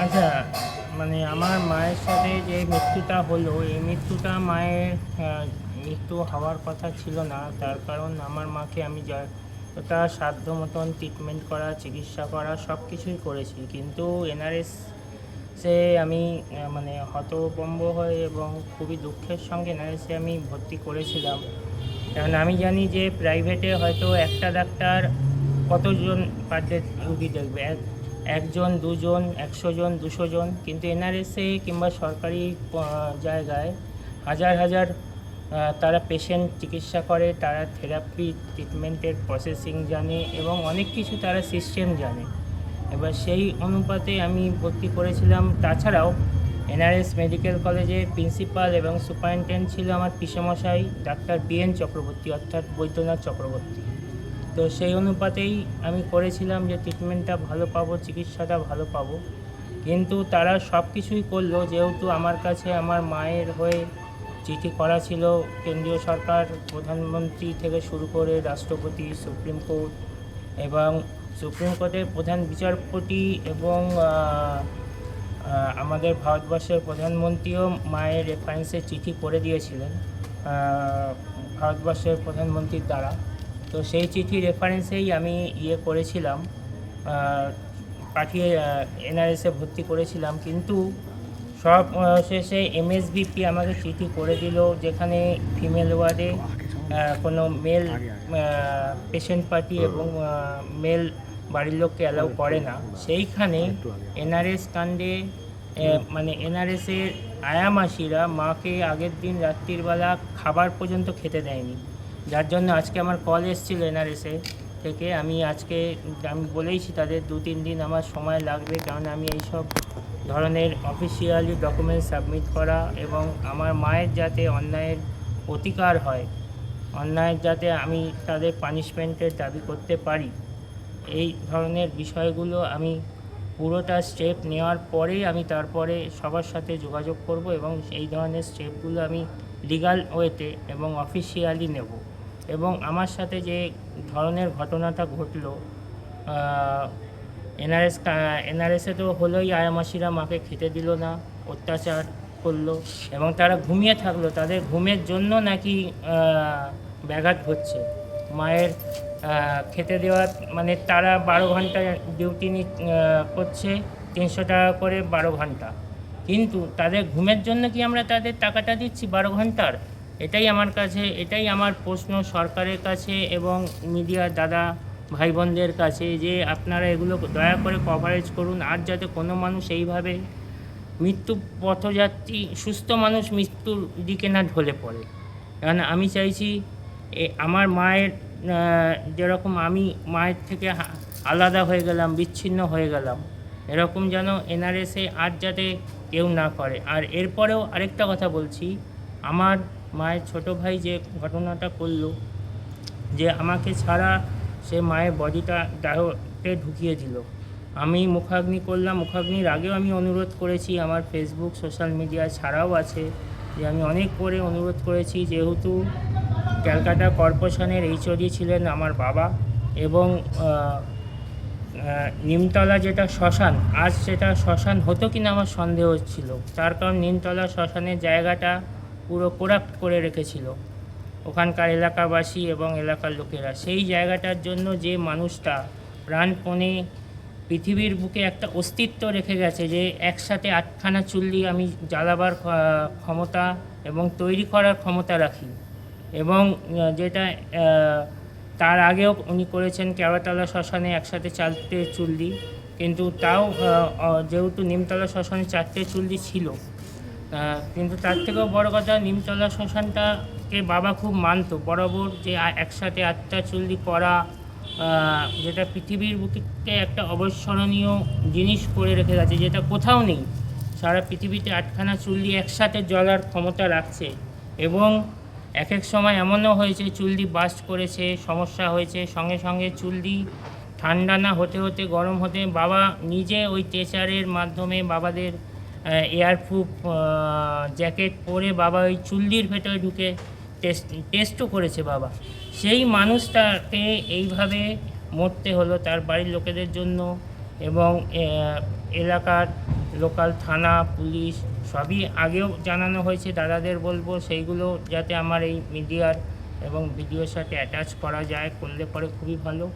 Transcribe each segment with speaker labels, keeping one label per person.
Speaker 1: আচ্ছা, মানে আমার মায়ের সাথে যে মৃত্যুটা হলো, এই মৃত্যুটা মায়ের মৃত্যু হওয়ার কথা ছিল না। তার কারণ আমার মাকে আমি যতটা সাধ্য মতন ট্রিটমেন্ট করা, চিকিৎসা করা সব কিছুই করেছি। কিন্তু এনআরএসে আমি মানে হতভম্ব হয়ে এবং খুবই দুঃখের সঙ্গে এনআরএসে আমি ভর্তি করেছিলাম। কারণ আমি জানি যে প্রাইভেটে হয়তো একটা ডাক্তার কতজন পার ডে রুগী দেখবে, একজন, দুজন, 100 জন, 200 জন। কিন্তু এনআরএসে কিংবা সরকারি জায়গায় হাজার হাজার তারা পেশেন্ট চিকিৎসা করে, তারা থেরাপি ট্রিটমেন্টের প্রসেসিং জানে এবং অনেক কিছু তারা সিস্টেম জানে। এবার সেই অনুপাতে আমি ভর্তি করেছিলাম। তাছাড়াও এনআরএস মেডিকেল কলেজের প্রিন্সিপাল এবং সুপারিনটেন্ডেন্ট ছিল আমার পিসেমশাই ডাক্তার বিএন চক্রবর্তী, অর্থাৎ বৈদ্যনাথ চক্রবর্তী। তো সেই অনুপাতেই আমি করেছিলাম যে ট্রিটমেন্টটা ভালো পাবো, চিকিৎসাটা ভালো পাবো। কিন্তু তারা সব কিছুই করলো, যেহেতু আমার কাছে আমার মায়ের হয়ে চিঠি করা ছিল কেন্দ্রীয় সরকার, প্রধানমন্ত্রী থেকে শুরু করে রাষ্ট্রপতি, সুপ্রিম কোর্ট এবং সুপ্রিম কোর্টের প্রধান বিচারপতি এবং আমাদের ভারতবর্ষের প্রধানমন্ত্রীও মায়ের রেফারেন্সে চিঠি করে দিয়েছিলেন ভারতবর্ষের প্রধানমন্ত্রীর দ্বারা। তো সেই চিঠি রেফারেন্সেই আমি করেছিলাম, পাঠিয়ে এনআরএসে ভর্তি করেছিলাম। কিন্তু সব শেষে এমএসবিপি আমাকে চিঠি করে দিল, যেখানে ফিমেল ওয়ার্ডে কোনো মেল পেশেন্ট পার্টি এবং মেল বাড়ির লোককে অ্যালাউ করে না। সেইখানে এনআরএস কাণ্ডে মানে এনআরএসের আয়ামাসিরা মাকে আগের দিন রাত্রিবেলা খাবার পর্যন্ত খেতে দেয়নি, যার জন্য আজকে আমার কল এসেছিল এনআরএসে থেকে। আমি বলেইছি তাদের 2-3 দিন আমার সময় লাগবে, কারণ আমি এইসব ধরনের অফিসিয়ালি ডকুমেন্ট সাবমিট করা এবং আমার মায়ের যাতে অন্যায়ের প্রতিকার হয়, অন্যায়ের যাতে আমি তাদের পানিশমেন্টের দাবি করতে পারি, এই ধরনের বিষয়গুলো আমি পুরোটা স্টেপ নেওয়ার পরেই আমি তারপরে সবার সাথে যোগাযোগ করব এবং এই ধরনের স্টেপগুলো আমি লিগাল ওয়েতে এবং অফিসিয়ালি নেব। এবং আমার সাথে যে ধরনের ঘটনাটা ঘটলো, এনআরএসে তো হলোই, আয়ামাসিরা মাকে খেতে দিল না, অত্যাচার করলো এবং তারা ঘুমিয়ে থাকলো। তাদের ঘুমের জন্য নাকি ব্যাঘাত ঘটছে মায়ের খেতে দেওয়ার, মানে তারা 12 ঘন্টা ডিউটি করছে, 300 টাকা করে 12 ঘন্টা। কিন্তু তাদের ঘুমের জন্য কি আমরা তাদের টাকাটা দিচ্ছি 12 ঘন্টার? এটাই আমার প্রশ্ন সরকারের কাছে এবং মিডিয়ার দাদা ভাই বোনদের কাছে, যে আপনারা এগুলো দয়া করে কভারেজ করুন, আর যাতে কোনো মানুষ এইভাবে মৃত্যু পথযাত্রী সুস্থ মানুষ মৃত্যুর দিকে না ঢলে পড়ে। কারণ আমি চাইছি আমার মায়ের যেরকম আমি মায়ের থেকে আলাদা হয়ে গেলাম, বিচ্ছিন্ন হয়ে গেলাম, এরকম যেন এনআরএসে আর যাতে কেউ না করে। আর এরপরেও আরেকটা কথা বলছি, আমার মায়ের ছোট ভাই যে ঘটনাটা করলো, যে আমাকে ছাড়া সে মায়ের বডিটা দাহতে ঢুকিয়ে দিল, আমি মুখাগ্নি করলাম। মুখাগ্নির আগেও আমি অনুরোধ করেছি, আমার ফেসবুক সোশ্যাল মিডিয়া ছাড়াও আছে, যে আমি অনেক করে অনুরোধ করেছি, যেহেতু ক্যালকাটা কর্পোরেশনের এইচওডি ছিলেন আমার বাবা এবং নিমতলা যেটা শ্মশান, আজ সেটা শ্মশান হতো কিনা আমার সন্দেহ ছিল, তার কারণ নিমতলা শ্মশানের জায়গাটা পুরো করাপ্ট করে রেখেছিল ওখানকার এলাকাবাসী এবং এলাকার লোকেরা। সেই জায়গাটার জন্য যে মানুষটা প্রাণপণে পৃথিবীর বুকে একটা অস্তিত্ব রেখে গেছে, যে একসাথে 8খানা চুল্লি আমি জ্বালাবার ক্ষমতা এবং তৈরি করার ক্ষমতা রাখি, এবং যেটা তার আগেও উনি করেছেন কেওড়াতলা শ্মশানে একসাথে 4টে চুল্লি। কিন্তু তাও যেহেতু নিমতলা শ্মশানে 4টে চুল্লি ছিল, কিন্তু তার থেকেও বড় কথা, নিমতলা শ্মশানটাকে বাবা খুব মানত বরাবর, যে একসাথে 8টা চুল্লি করা, যেটা পৃথিবীর বুকে একটা অবিস্মরণীয় জিনিস করে রেখে গেছে, যেটা কোথাও নেই। সারা পৃথিবীতে 8খানা চুল্লি একসাথে জ্বলার ক্ষমতা রাখছে। এবং এক সময় এমনও হয়েছে চুল্লি বাস্ট করেছে, সমস্যা হয়েছে, সঙ্গে সঙ্গে চুল্লি ঠান্ডা না হতে হতে গরম হতে বাবা নিজে ওই টেচারের মাধ্যমে বাবাদের এয়ারপ্রুফ জ্যাকেট পরে বাবা ওই চুল্লির ভেতরে ঢুকে টেস্টও করেছে বাবা। সেই মানুষটাকে এইভাবে মরতে হলো তার বাড়ির লোকেদের জন্য এবং এলাকার লোকাল থানা, পুলিশ সবই আগেও জানানো হয়েছে। দাদাদের বলবো সেইগুলো যাতে আমার এই মিডিয়ার এবং ভিডিওর সাথে অ্যাটাচ করা যায়, করলে পরে খুবই ভালো।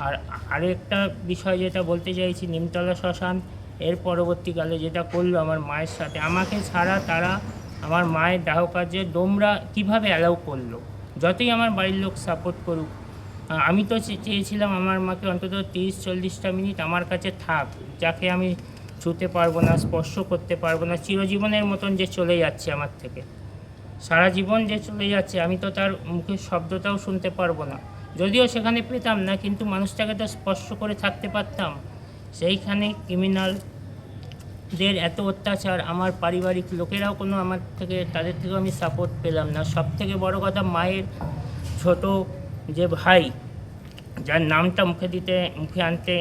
Speaker 1: আর আরেকটা বিষয় যেটা বলতে চাইছি, নিমতলা শ্মশান এর পরবর্তীকালে যেটা করলো আমার মায়ের সাথে, আমাকে ছাড়া তারা আমার মায়ের দাহ কার্যে ডোমরা কীভাবে অ্যালাউ করলো। যতই আমার বাড়ির লোক সাপোর্ট করুক, আমি তো চেয়েছিলাম আমার মাকে অন্তত 30-40টা মিনিট আমার কাছে থাক, যাকে আমি ছুঁতে পারবো না, স্পর্শ করতে পারবো না, চিরজীবনের মতন যে চলে যাচ্ছে আমার থেকে, সারা জীবন যে চলে যাচ্ছে, আমি তো তার মুখের শব্দটাও শুনতে পারবো না। যদিও সেখানে পেতাম না, কিন্তু মানুষটাকে তো স্পর্শ করে থাকতে পারতাম। সেইখানে ক্রিমিনালদের এত অত্যাচার, আমার পারিবারিক লোকেরাও কোনো আমার থেকে, তাদের থেকেও আমি সাপোর্ট পেলাম না। সব থেকে বড়ো কথা, মায়ের ছোট যে ভাই, যার নামটা মুখে আনতে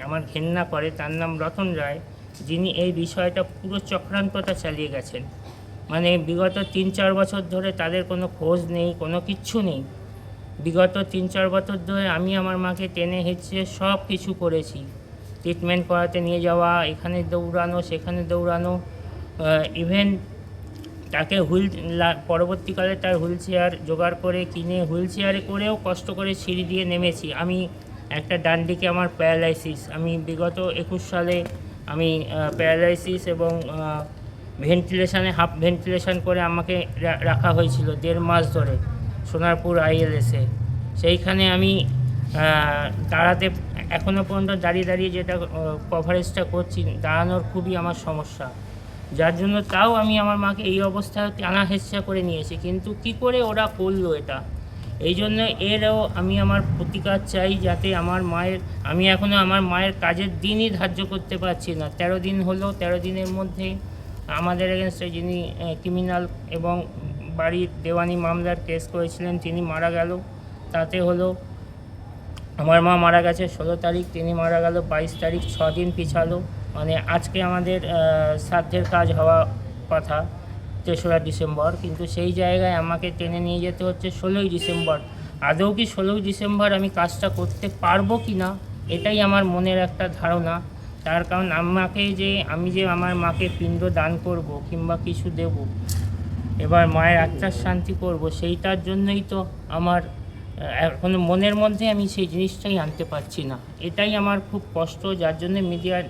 Speaker 1: আমার ঘেন্না করে, তার নাম রতন রায়, যিনি এই বিষয়টা পুরো চক্রান্তটা চালিয়ে গেছেন। মানে বিগত 3-4 বছর ধরে তাদের কোনো খোঁজ নেই, কোনো কিচ্ছু নেই। বিগত 3-4 বছর ধরে আমি আমার মাকে টেনে হেঁচড়ে সব কিছু করেছি। ট্রিটমেন্ট করাতে নিয়ে যাওয়া, এখানে দৌড়ানো, সেখানে দৌড়ানো, ইভেন তাকে পরবর্তীকালে তার হুইল চেয়ার জোগাড় করে কিনে হুইল চেয়ারে করেও কষ্ট করে সিঁড়ি দিয়ে নেমেছি। আমি একটা ডান দিকে আমার প্যারালাইসিস, আমি বিগত 21 সালে আমি প্যারালাইসিস এবং ভেন্টিলেশনে হাফ ভেন্টিলেশন করে আমাকে রাখা হয়েছিল 1.5 মাস ধরে সোনারপুর ILS-এ। সেইখানে আমি দাঁড়াতে এখনও পর্যন্ত দাঁড়িয়ে যেটা কভারেজটা করছি, দাঁড়ানোর খুবই আমার সমস্যা, যার জন্য তাও আমি আমার মাকে এই অবস্থায় টানা হেঁচড়া করে নিয়েছি। কিন্তু কি করে ওরা করলো এটা, এই জন্য এরও আমি আমার প্রতিকার চাই, যাতে আমার মায়ের, আমি এখনও আমার মায়ের কাজের দিনই ধার্য করতে পারছি না। 13 দিন হলো, 13 দিনের মধ্যে আমাদের এগেনস্টে যিনি ক্রিমিনাল এবং বাড়ির দেওয়ানি মামলার কেস করেছিলেন তিনি মারা গেল। তাতে হলো আমার মা মারা গেছে 16 তারিখ, তিনি মারা গেল 22 তারিখ, 6 দিন পিছালো। মানে আজকে আমাদের শ্রাদ্ধের কাজ হওয়া কথা 3রা ডিসেম্বর, কিন্তু সেই জায়গায় আমাকে টেনে নিয়ে যেতে হচ্ছে 16ই ডিসেম্বর। আদৌ কি 16ই ডিসেম্বর আমি কাজটা করতে পারবো কি না, এটাই আমার মনের একটা ধারণা। তার কারণ আমি যে আমার মাকে পিণ্ড দান করব কিংবা কিছু দেব, এবার মায়ের আত্মার শান্তি করব, সেইটার জন্যই তো আমার এখনো মনের মধ্যে আমি সেই জিনিসটাই আনতে পারছি না। এটাই আমার খুব কষ্ট, যার জন্য মিডিয়ার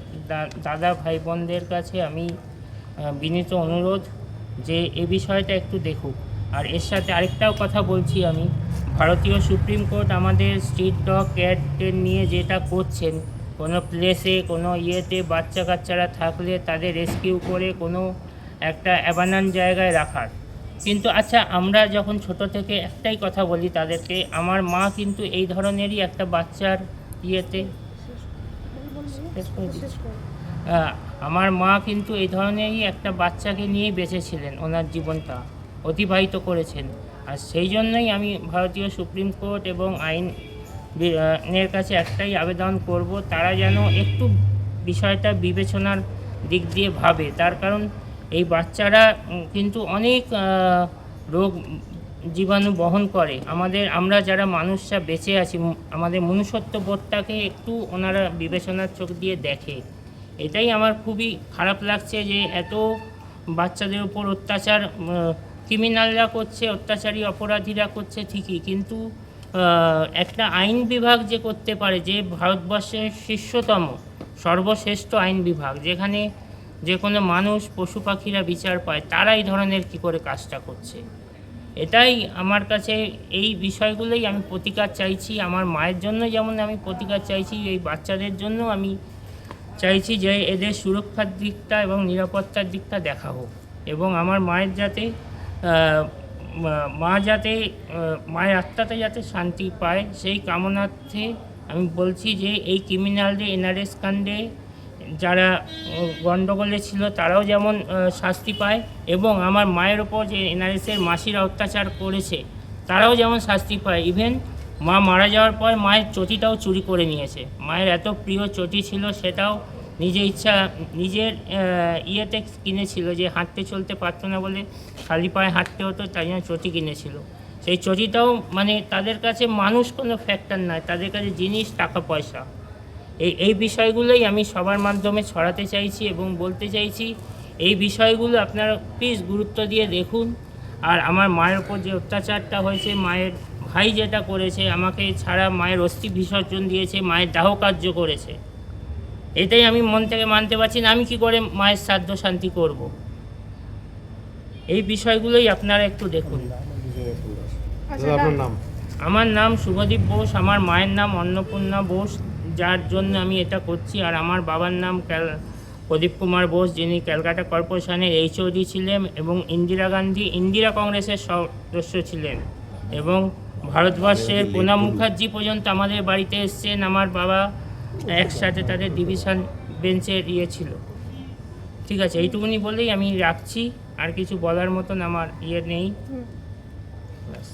Speaker 1: দাদা ভাই বোনদের কাছে আমি বিনীত অনুরোধ যে এই বিষয়টা একটু দেখুক। আর এর সাথে আরেকটাও কথা বলছি, আমি ভারতীয় সুপ্রিম কোর্ট আমাদের স্ট্রিট ডগ ক্যাটদের নিয়ে যেটা করছেন, কোনো প্লেসে কোনো ইয়েতে বাচ্চা কাচ্চারা থাকলে তাদের রেস্কিউ করে কোনো একটা অ্যাবান্ডন জায়গায় রাখার, কিন্তু আচ্ছা আমরা যখন ছোট থেকে একটাই কথা বলি তাদেরকে, আমার মা কিন্তু এই ধরনেরই একটা বাচ্চার ইয়েতে আমার মা কিন্তু এই ধরনেরই একটা বাচ্চাকে নিয়েই বেঁচেছিলেন, ওনার জীবনটা অতিবাহিত করেছেন। আর সেই জন্যই আমি ভারতীয় সুপ্রিম কোর্ট এবং আইনের কাছে একটাই আবেদন করব, তারা যেন একটু বিষয়টা বিবেচনার দিক দিয়ে ভাবে। তার কারণ এই বাচ্চারা কিন্তু অনেক রোগ জীবাণু বহন করে। আমরা যারা মানুষরা বেঁচে আছি, আমাদের মনুষ্যত্ব বোধটাকে একটু ওনারা বিবেচনার চোখ দিয়ে দেখে। এটাই আমার খুবই খারাপ লাগছে যে এত বাচ্চাদের উপর অত্যাচার ক্রিমিনালরা করছে, অত্যাচারী অপরাধীরা করছে ঠিকই, কিন্তু একটা আইন বিভাগ যে করতে পারে, যে ভারতবর্ষের শীর্ষতম সর্বশ্রেষ্ঠ আইন বিভাগ, যেখানে যে কোনো মানুষ পশু পাখিরা বিচার পায়, তারা এই ধরনের কী করে কাজটা করছে। এটাই আমার কাছে, এই বিষয়গুলোই আমি প্রতিকার চাইছি। আমার মায়ের জন্য যেমন আমি প্রতিকার চাইছি, এই বাচ্চাদের জন্য আমি চাইছি যে এদের সুরক্ষার দিকটা এবং নিরাপত্তার দিকটা দেখা হোক, এবং আমার মায়ের যাতে মায়ের আত্মাতে যাতে শান্তি পায়, সেই কামনার্থে আমি বলছি যে এই ক্রিমিনালদের NRS কাণ্ডে যারা গণ্ডগোলে ছিল তারাও যেমন শাস্তি পায়, এবং আমার মায়ের ওপর যে NRS-এর মাসিরা অত্যাচার করেছে তারাও যেমন শাস্তি পায়। ইভেন মা মারা যাওয়ার পর মায়ের চটিটাও চুরি করে নিয়েছে। মায়ের এত প্রিয় চটি ছিল, সেটাও নিজের ইয়েতে কিনেছিল, যে হাঁটতে চলতে পারতো না বলে খালি পায়ে হাঁটতে হতো, তাই জন্য চটি কিনেছিল। সেই চটিটাও, মানে তাদের কাছে মানুষ কোনো ফ্যাক্টর নয়, তাদের কাছে জিনিস টাকা পয়সা। এই বিষয়গুলোই আমি সবার মাধ্যমে ছড়াতে চাইছি এবং বলতে চাইছি এই বিষয়গুলো আপনারা প্লিজ গুরুত্ব দিয়ে দেখুন। আর আমার মায়ের ওপর যে অত্যাচারটা হয়েছে, মায়ের ভাই যেটা করেছে, আমাকে ছাড়া মায়ের অস্থি বিসর্জন দিয়েছে, মায়ের দাহ কার্য করেছে, এটাই আমি মন থেকে মানতে পারছি না। আমি কি করে মায়ের শ্রাদ্ধ শান্তি করব? এই বিষয়গুলোই আপনারা একটু দেখুন।
Speaker 2: দাদা, আপনার নাম?
Speaker 1: আমার নাম শুভদীপ বোস, আমার মায়ের নাম অন্নপূর্ণা বোস, যার জন্য আমি এটা করছি। আর আমার বাবার নাম প্রদীপ কুমার বোস, যিনি ক্যালকাটা কর্পোরেশনের HOD ছিলেন এবং ইন্দিরা কংগ্রেসের সদস্য ছিলেন এবং ভারতবর্ষের প্রণব মুখার্জি পর্যন্ত আমাদের বাড়িতে এসছেন। আমার বাবা একসাথে তাদের ডিভিশন বেঞ্চের ছিল। ঠিক আছে, এইটুকুনি বলেই আমি রাখছি, আর কিছু বলার মতন আমার নেই। ব্যাস।